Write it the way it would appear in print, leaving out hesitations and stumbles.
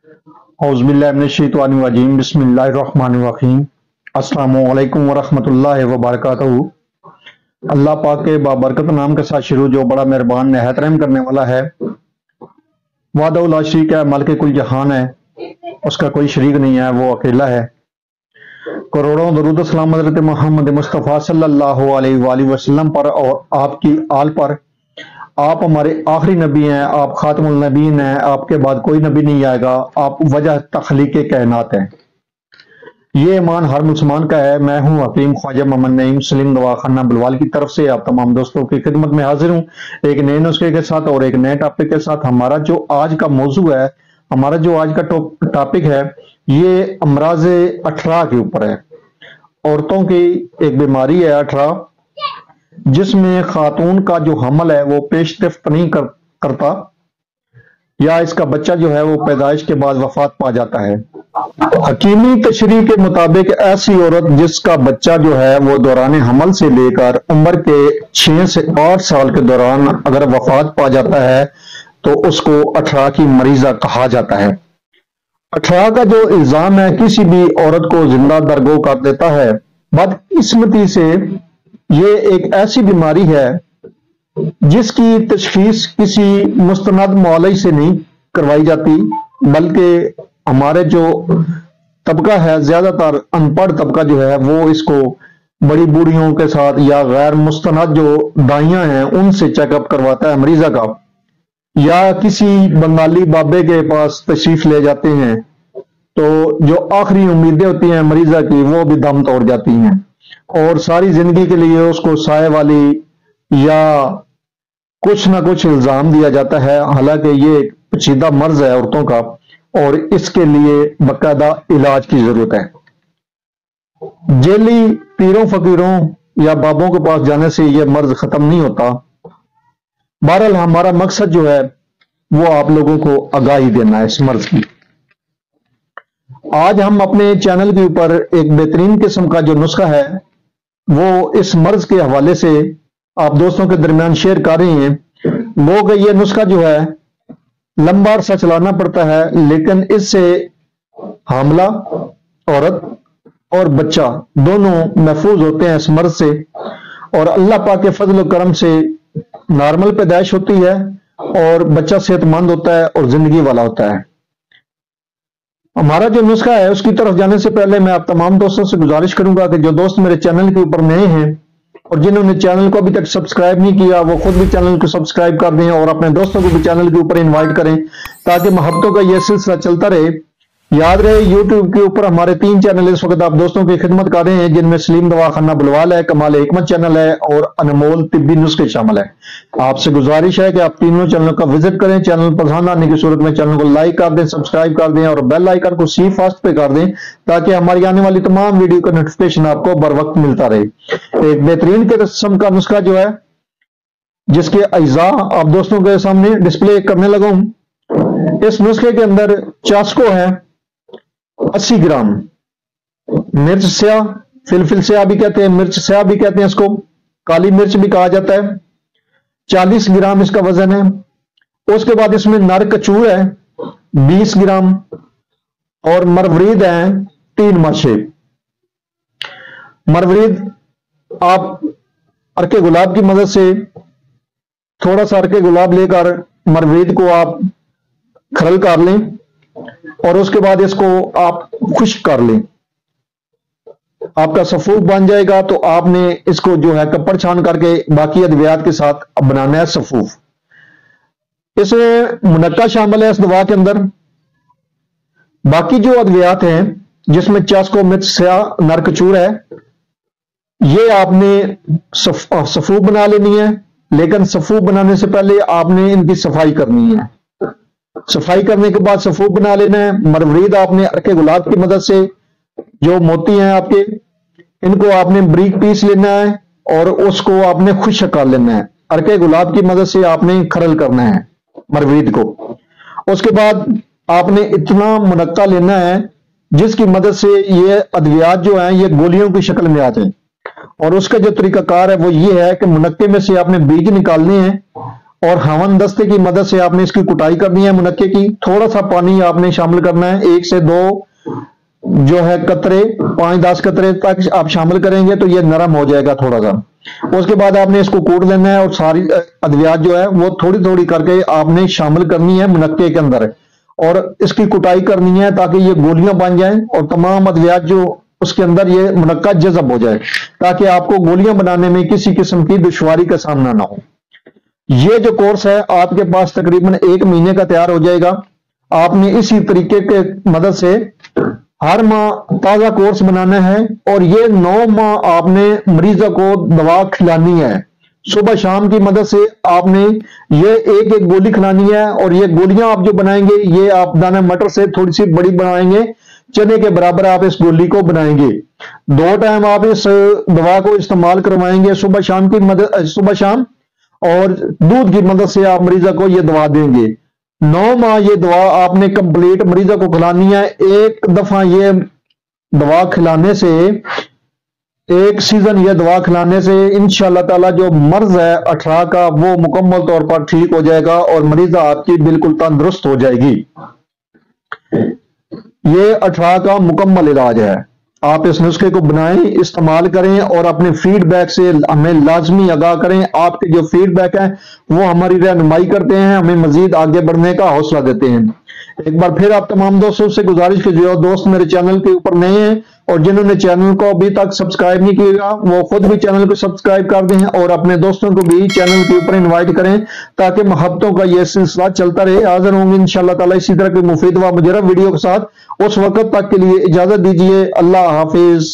اعوذ باللہ من الشیطان الرجیم بسم اللہ الرحمن الرحیم السلام علیکم ورحمۃ اللہ وبرکاتہ۔ اللہ پاک کے بابرکت نام کے ساتھ شروع جو بڑا مہربان نہایت رحم کرنے والا ہے، وحدہ لا شریک ہے، مالک کل جہان ہے، اس کا کوئی شریک نہیں ہے، وہ اکیلا ہے۔ کروڑوں درود السلام حضرت محمد مصطفیٰ صلی اللہ علیہ وآلہ وسلم پر اور آپ کی آل پر۔ آپ ہمارے آخری نبی ہیں، آپ خاتم النبیین ہیں، آپ کے بعد کوئی نبی نہیں آئے گا، آپ وجہ تخلیق کائنات ہیں۔ یہ ایمان ہر مسلمان کا ہے۔ میں ہوں حکیم خواجہ محمد نعیم سلیم دواخانہ بلوال کی طرف سے آپ تمام دوستوں کی خدمت میں حاضر ہوں، ایک نئے نسخے کے ساتھ اور ایک نئے ٹاپک کے ساتھ۔ ہمارا جو آج کا موضوع ہے، ہمارا جو آج کا ٹاپک ہے، یہ امراض 18 کے اوپر ہے۔ عورتوں کی ایک بیماری ہے 18، جس میں خاتون کا جو حمل ہے وہ پیش رفت نہیں کرتا، یا اس کا بچہ جو ہے وہ پیدائش کے بعد وفات پا جاتا ہے۔ حکیمی تشریح کے مطابق ایسی عورت جس کا بچہ جو ہے وہ دوران حمل سے لے کر عمر کے 6 سے 8 سال کے دوران اگر وفات پا جاتا ہے تو اس کو 18 کی مریضہ کہا جاتا ہے۔ 18 کا جو الزام ہے کسی بھی عورت کو زندہ درگو کر دیتا ہے۔ بدقسمتی سے یہ ایک ایسی بیماری ہے جس کی تشخیص کسی مستند معالج سے نہیں کروائی جاتی، بلکہ ہمارے جو طبقہ ہے، زیادہ تر ان پڑھ طبقہ جو ہے، وہ اس کو بڑی بوڑھیوں کے ساتھ یا غیر مستند جو دائیاں ہیں ان سے چیک اپ کرواتا ہے مریضہ کا، یا کسی بنگالی بابے کے پاس تشریف لے جاتے ہیں تو جو آخری امیدیں ہوتی ہیں مریضہ کی وہ بھی دم توڑ جاتی ہیں، اور ساری زندگی کے لیے اس کو سائے والی یا کچھ نہ کچھ الزام دیا جاتا ہے۔ حالانکہ یہ ایک پیچیدہ مرض ہے عورتوں کا، اور اس کے لیے باقاعدہ علاج کی ضرورت ہے۔ جیلی پیروں فقیروں یا بابوں کے پاس جانے سے یہ مرض ختم نہیں ہوتا۔ بہرحال ہمارا مقصد جو ہے وہ آپ لوگوں کو آگاہی دینا ہے اس مرض کی۔ آج ہم اپنے چینل کے اوپر ایک بہترین قسم کا جو نسخہ ہے وہ اس مرض کے حوالے سے آپ دوستوں کے درمیان شیئر کر رہے ہیں۔ لوگ یہ نسخہ جو ہے لمبا عرصہ چلانا پڑتا ہے، لیکن اس سے حاملہ عورت اور بچہ دونوں محفوظ ہوتے ہیں اس مرض سے، اور اللہ پاک کے فضل و کرم سے نارمل پیدائش ہوتی ہے اور بچہ صحت مند ہوتا ہے اور زندگی والا ہوتا ہے۔ ہمارا جو نسخہ ہے اس کی طرف جانے سے پہلے میں آپ تمام دوستوں سے گزارش کروں گا کہ جو دوست میرے چینل کے اوپر نئے ہیں اور جنہوں نے چینل کو ابھی تک سبسکرائب نہیں کیا، وہ خود بھی چینل کو سبسکرائب کر دیں اور اپنے دوستوں کو بھی چینل کے اوپر انوائٹ کریں تاکہ محبتوں کا یہ سلسلہ چلتا رہے۔ یاد رہے یوٹیوب کے اوپر ہمارے 3 چینل اس وقت آپ دوستوں کی خدمت کر رہے ہیں، جن میں سلیم دواخانہ بلوال ہے، کمال حکمت چینل ہے اور انمول طبی نسخے شامل ہے۔ آپ سے گزارش ہے کہ آپ تینوں چینلوں کا وزٹ کریں، چینل پسند آنے کی صورت میں چینل کو لائک کر دیں، سبسکرائب کر دیں اور بیل آئیکن کو سی فاسٹ پہ کر دیں تاکہ ہماری آنے والی تمام ویڈیو کا نوٹیفیکیشن آپ کو بر وقت ملتا رہے۔ ایک بہترین قسم کا نسخہ جو ہے جس کے اجزاء آپ دوستوں کے سامنے ڈسپلے کرنے لگا ہوں۔ اس نسخے کے اندر چاسکو ہے 80 گرام، مرچ سیاہ، فلفل سیاہ بھی کہتے ہیں، مرچ سیاہ بھی کہتے ہیں، اس کو کالی مرچ بھی کہا جاتا ہے، 40 گرام اس کا وزن ہے۔ اس کے بعد اس میں نر کچور ہے 20 گرام اور مروید ہیں 3 ماشے۔ مروید آپ ارکے گلاب کی مدد سے تھوڑا سا ارکے گلاب لے کر مروید کو آپ کھرل کر لیں اور اس کے بعد اس کو آپ خشک کر لیں، آپ کا سفوف بن جائے گا۔ تو آپ نے اس کو جو ہے کپڑ چھان کر کے باقی ادویات کے ساتھ بنانا ہے سفوف۔ اس میں منقع شامل ہے اس دوا کے اندر۔ باقی جو ادویات ہیں جس میں چاسکو، مرچ سیاہ، نر کچور ہے، یہ آپ نے سفوف بنا لینی ہے، لیکن سفوف بنانے سے پہلے آپ نے ان کی صفائی کرنی ہے۔ صفائی کرنے کے بعد سفوف بنا لینا ہے۔ مروید آپ نے ارکے گلاب کی مدد سے جو موتی ہیں آپ کے، ان کو آپ نے بریک پیس لینا ہے اور اس کو آپ نے خشک کر لینا ہے۔ ارکے گلاب کی مدد سے آپ نے کھرل کرنا ہے مروید کو۔ اس کے بعد آپ نے اتنا منقع لینا ہے جس کی مدد سے یہ ادویات جو ہیں یہ گولیوں کی شکل میں آ جائیں، اور اس کا جو طریقہ کار ہے وہ یہ ہے کہ منقع میں سے آپ نے بیج نکالنے ہیں اور ہاون دستے کی مدد سے آپ نے اس کی کٹائی کرنی ہے منقے کی. تھوڑا سا پانی آپ نے شامل کرنا ہے, 1 سے 2 جو ہے قطرے, 5-10 قطرے تک آپ شامل کریں گے تو یہ نرم ہو جائے گا تھوڑا سا. اس کے بعد آپ نے اس کو کوٹ لینا ہے اور ساری ادویات جو ہے وہ تھوڑی تھوڑی کر کے آپ نے شامل کرنی ہے منقے کے اندر, اور اس کی کٹائی کرنی ہے تاکہ یہ گولیاں بن جائیں اور تمام ادویات جو اس کے اندر یہ منقع جذب ہو جائے, تاکہ آپ کو گولیاں بنانے میں کسی قسم کی دشواری کا سامنا نہ ہو. یہ جو کورس ہے آپ کے پاس تقریباً 1 مہینے کا تیار ہو جائے گا. آپ نے اسی طریقے کے مدد سے ہر ماہ تازہ کورس بنانا ہے, اور یہ 9 ماہ آپ نے مریضہ کو دوا کھلانی ہے. صبح شام کی مدد سے آپ نے یہ ایک گولی کھلانی ہے, اور یہ گولیاں آپ جو بنائیں گے یہ آپ دانہ مٹر سے تھوڑی سی بڑی بنائیں گے, چنے کے برابر آپ اس گولی کو بنائیں گے. 2 ٹائم آپ اس دوا کو استعمال کروائیں گے, صبح شام, اور دودھ کی مدد سے آپ مریضہ کو یہ دوا دیں گے. 9 ماہ یہ دوا آپ نے کمپلیٹ مریضہ کو کھلانی ہے. ایک دفعہ یہ دوا کھلانے سے, ایک سیزن یہ دوا کھلانے سے انشاءاللہ تعالی جو مرض ہے اٹھرا کا وہ مکمل طور پر ٹھیک ہو جائے گا, اور مریضہ آپ کی بالکل تندرست ہو جائے گی. یہ اٹھرا کا مکمل علاج ہے. آپ اس نسخے کو بنائیں, استعمال کریں, اور اپنے فیڈ بیک سے ہمیں لازمی آگاہ کریں. آپ کے جو فیڈ بیک ہیں وہ ہماری رہنمائی کرتے ہیں, ہمیں مزید آگے بڑھنے کا حوصلہ دیتے ہیں. ایک بار پھر آپ تمام دوستوں سے گزارش کی, جو دوست میرے چینل کے اوپر نئے ہیں اور جنہوں نے چینل کو ابھی تک سبسکرائب نہیں کیا وہ خود بھی چینل کو سبسکرائب کر دیں, اور اپنے دوستوں کو بھی چینل کے اوپر انوائٹ کریں تاکہ محبتوں کا یہ سلسلہ چلتا رہے. حاضر ہوں گے انشاءاللہ تعالی اسی طرح کی مفید و مجرب ویڈیو کے ساتھ. اس وقت تک کے لیے اجازت دیجیے. اللہ حافظ.